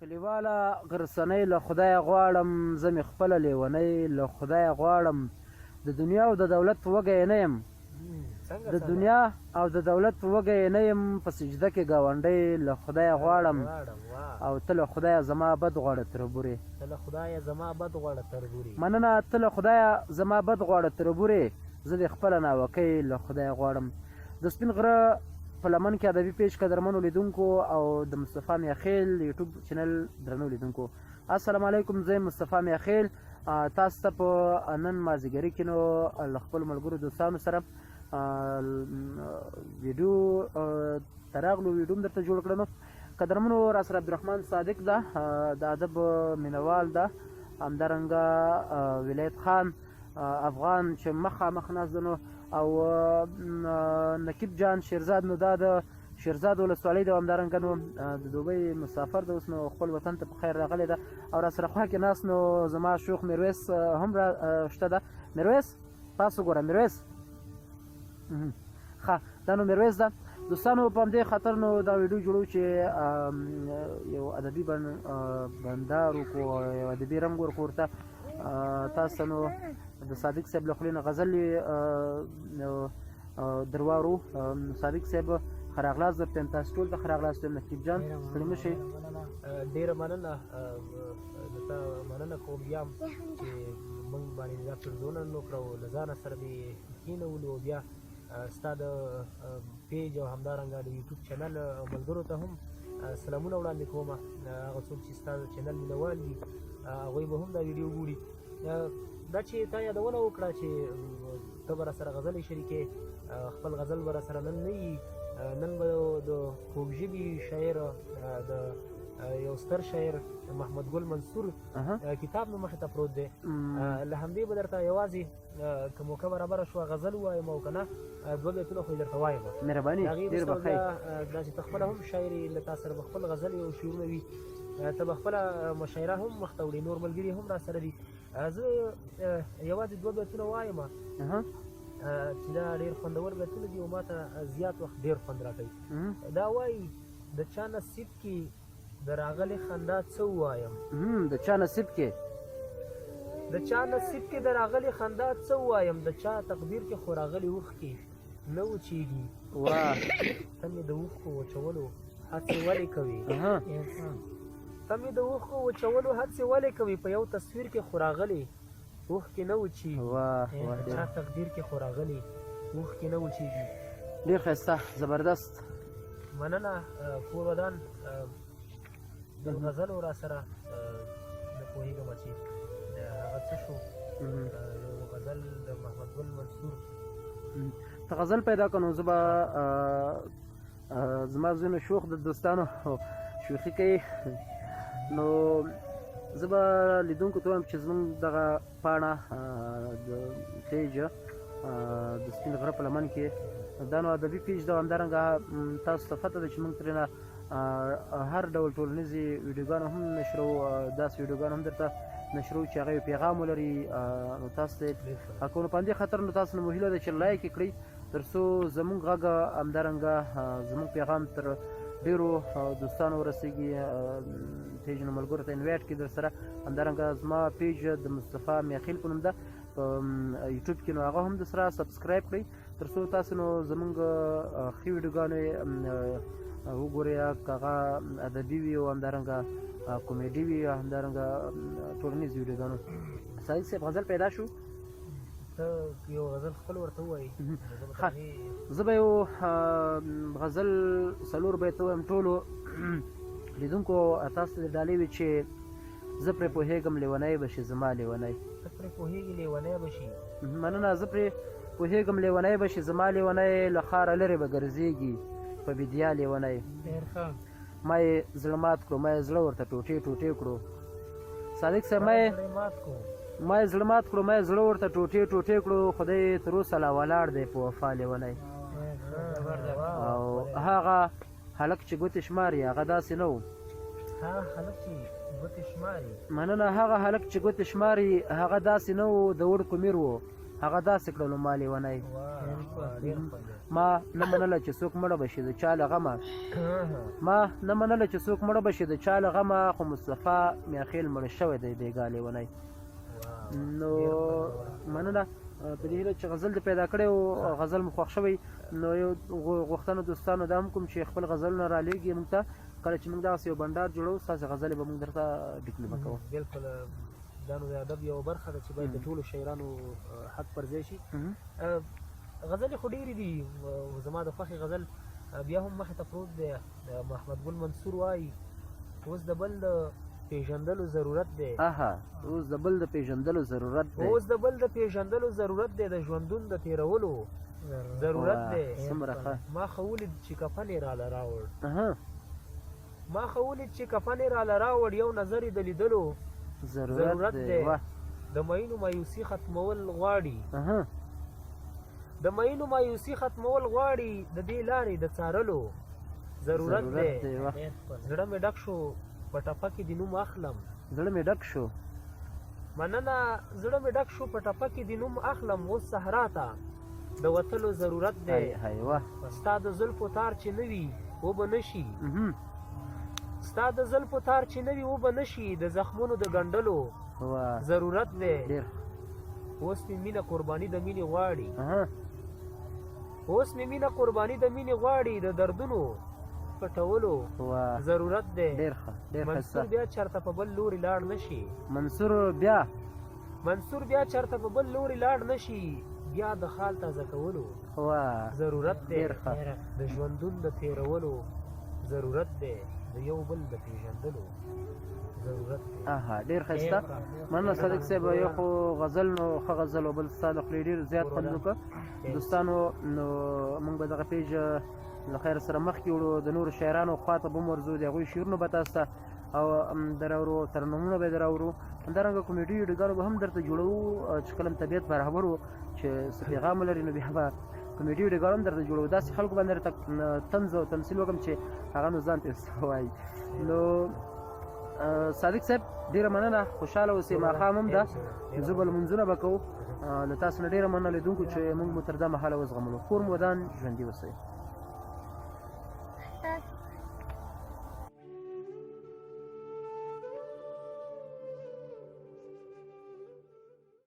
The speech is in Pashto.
کلیواله غرسنۍ له خدایه غواړم، زه مې خپله لیونۍ له خدایه غواړم. د دنیا او د دولت په وږی نه یم، د دنیا او د دولت په وږی نه یم، په سجده کې ګاونډی له خدایه غواړم. او ته له خدایه زما بد غواړه تربورې، ته له خدایه زما بد غواړه تربورې. مننه، ته له خدایه زما بد غواړه تربورې، زه دې خپله ناوکۍ له خدایه غواړم. د سپین غره په لمن کې ادبي پیج قدرمنو لیدونکو او د مصطفی میاخیل یوټیوب چینل درنو لیدونکو، السلام علیکم. زه مصطفی میاخیل تاسو ته په نن مازدیګري کې نو له خپلو ملګرو دوستانو سره ویډیو ته راغلو، ویډیو هم درته جوړ کړه. نو قدرمنو را سره عبدالرحمن صادق ده، د ادب مینوال ده، همدارنګه ولایت خان افغان چې مخامخ ناست ده، نو او نقیب جان شیرزاد، نو دا د شیرزاد ولسوالۍ ده، همدارنګه نو د دوبۍ مسافر ده، اوس نو خپل وطن ته په خیر راغلی ده. او را سره خوا کې ناست نو زما شوخ میرویس هم را شته ده. میرویس تاسو ګوره، میرویس ښه، دا نو میرویس ده. دوستانو په همدې خاطر نو دا ویډیو جوړو چې یو ادبي بندار وکړو، یو ادبي رنګ ورکړو ورته تاسو ته. نو د صادق صاحب له خولې نه غزل دروارو. صادق صاحب ښه راغلاست درته یم، تاسو ټول ته ښه راغلاست یم. نقیب جان ستړي مه شئ. ډېره مننه، درته مننه کوم بیا چې موږ باندې دا پرزونه وکړه او له ځانه سره دې کېنولو، او بیا ستا د پیج او همدارنګه د یوټیوب چینل ملګرو ته هم سلامونه وړاندې کوم. هغه څوک چې ستا د چینل مینوال دي هغوی به هم دا ویډیو ګوري. دا چې تا یادونه وکړه چې ته به راسره غزلې شریکې، خپل غزل به راسره نن نه وي، نن به د خوږ ژبې شاعر، د یو ستر شاعر محمد ګل منصور کتاب مې مخې ته پروت دی. له همدې به درته یوازې که موقع برابره شوه غزل ووایم، او که نه دوه بیتونه خو یې درته وایم. مهرباني ډېر به ښه وي. دا چې ته خپله هم شاعر یې، له تا سره به خپل غزل او شعرونه وي، ته به خپله مشاعره هم مخته وړې، نور ملګري هم را سره دي. زه یوازې دوه بیتونه وایم چې دا ډېر خوندور بیتونه دي او ما ته زیات وخت ډېر خوند راکوي. دا وایي د چا نصیب کې د راغلې خندا څه ووایم، د چا نصیب کې د چا نصیب کې د راغلې خندا څه ووایم، د چا تقدیر کې خو راغلې اوښکې نه وچېږي. ته مې د اوښکو وچولو هڅې ولې کوې، ته مې د اوښکو وچولو هڅې ولې کوې، په یو تصویر کې خو راغلې اوښکې نه وچېږي، د چا تقدیر کې خو راغلې اوښکې نه وچېږي. ډېر ښایسته، زبردست، مننه. کور ودان د غزلو را سره نه پوهېږم چې هغه څه شو، یو غزل د محمد ګل منصور. ته غزل پیدا کړه، نو زه به زما زوی شوخ د دوستانو شوخي کوي، نو زه به لیدونکو ته وایم چې زموږ دغه پاڼه د پیج د سپین غره په لمن کې دا نو ادبي پیج ده، همدارنګه تاسو ته پته ده چې موږ ترېنه هر ډول ټولنیزې ویډیوګانې هم نشرو، داسې ویډیوګانې هم درته نشرو چې هغه یو پیغام ولري. نو تاسو ته حقونه په همدې خاطر نو تاسو نه مو هیله ده چې لایک یې کړئ، تر څو زموږ غږ همدارنګه زموږ پیغام تر ډېرو دوستانو ورسېږي، پیجونو ملګرو ته انوایټ کړي در سره. همدارنګه زما پیج د مصطفی میاخیل په نوم ده په یوټیوب کې، نو هغه هم در سره سبسکرایب کړئ، تر څو تاسو نو زموږ ښې ویډیوګانې وګورئ، که هغه ادبي وي او همدارنګه کمیډي وي، همدارنګه ټولنیز ویډیوګانو. صادق صاحب غزل پیدا شو، ته یو غزل خپل ورته ووایي. زه به یو غزل څلور بیته ووایم ټولو لیدونکو تاسو ته ډالۍ وي چې زه پرې پوهېږم لیونی به شي زما لیونی. ته پرې پوهېږي لیونی به شي، مننه. زه پرې پوهېږم لیونی به شي زما لیونی، له ښاره لرې به ګرځېږي په بیدیا لیونی. ډېر ښه. ما یې زړه مات کړو، ما یې زړه ورته ټوټې ټوټې کړو. صادق صاحب ما یې زړه مات کړو، ما یې زړه ورته ټوټې ټوټې کړو، خدای تر اوسه لا ولاړ دی په وفا لیونی. او هغه هلک چې ګوتې شماري هغه داسې نه و، مننه. هغه هلک چې ګوتې شماري هغه داسې نه و، د وړکو میر و هغه داسې کړلو ما لیونی. ما نه منله چې څوک مړه بشي د چا له غمه ما نه منله چې څوک مړه بشي د چا له غمه خو مصطفی میاخیل مړ شوی دی بېګا لیونی نو مننه په دې هیله چې غزل دې پیدا کړی او غزل مو خوښ شوی نو یو غوښتنه دوستانو دا هم کوم چې خپل غزلونه رالیږي موږ ته کله چې موږ دغسې یو بنډار جوړو ستاسې غزلې به موږ درته ډیکلمه کوو بالکل دا نو د ادب یوه برخه ده چې باید د ټولو شاعرانو حق پر ځای شي غزلې خو ډېرې دي زما د خوښې غزل بیا هم مخې ته پروت دی محمد ګل منصور وایي اوس د بل د پیژندلو ضرورت دی اوس د بل د پیژندلو ضرورت دی اوس د بل د پیژندلو ضرورت دی د ژوندون د تېرولو ضرورت دی ما خو ولید چې کفن یې راله راوړ ما خو ولید چې کفن یې راله راوړ یو نظر یې د لیدلو ضرورت دی د مینو مایوسي ختمول غواړي د مینو مایوسي ختمول غواړي د دې لارې د څارلو ضرورت دی زړه مې ډک شو په ټپه کې د نوم اخلم زړه مې ډک شو مننه زړه مې ډک شو په ټپه کې د نوم اخلم اوس صحرا ته د وتلو ضرورت دی ستا د زلفو تار چې نه وي وبه نه شي ستا د زلفو تار چې نه وي وبه نه شي د زخمونو د ګنډلو ضرورت دی اوس مې مینه قرباني د مینې غواړي اوس مې مینه قرباني د مینې غواړي د دردونو پټولو ضرورت دی منصور بیا چرته په بل لوري لاړ نشي منصور بیا چرته په بل لوري لاړ نشي بیا د خال تازه کولو ضرورت دی د ژوندون د تېرولو ضرورت دی د یو بل د پیژندلو ضرورت دی ډېر ښایسته مننه صادق صاحب یو خو غزل نو ښه غزل او بل ستا د خولې ډېر زیات خوند وکړه دوستانو نو موږ به دغه پیج له خیر سره مخکې وړو د نورو شاعرانو خوا ته به هم ورځو د هغوی شعرونه به تاسو ته او دراورو ترنمونه به دراورو همدارنګه کومیډي ویډیوګانو به هم درته جوړوو چې کله طبیعت برابر و چې څه پیغام ولري نو بیا به کومیډي ویډیوګانو هم درته جوړوو داسې خلکو باندې درته طنز او تمثیل وکړم چې هغه نو ځان ته وایي نو صادق صاحب ډېره مننه خوشحاله اوسئ ماښام هم ده زه به لمونځونه به کوو له تاسو نه ډېره مننه لیدونکو چې موږ مو تر دا مهاله وزغملو کور مو ودان ژوندي اوسئ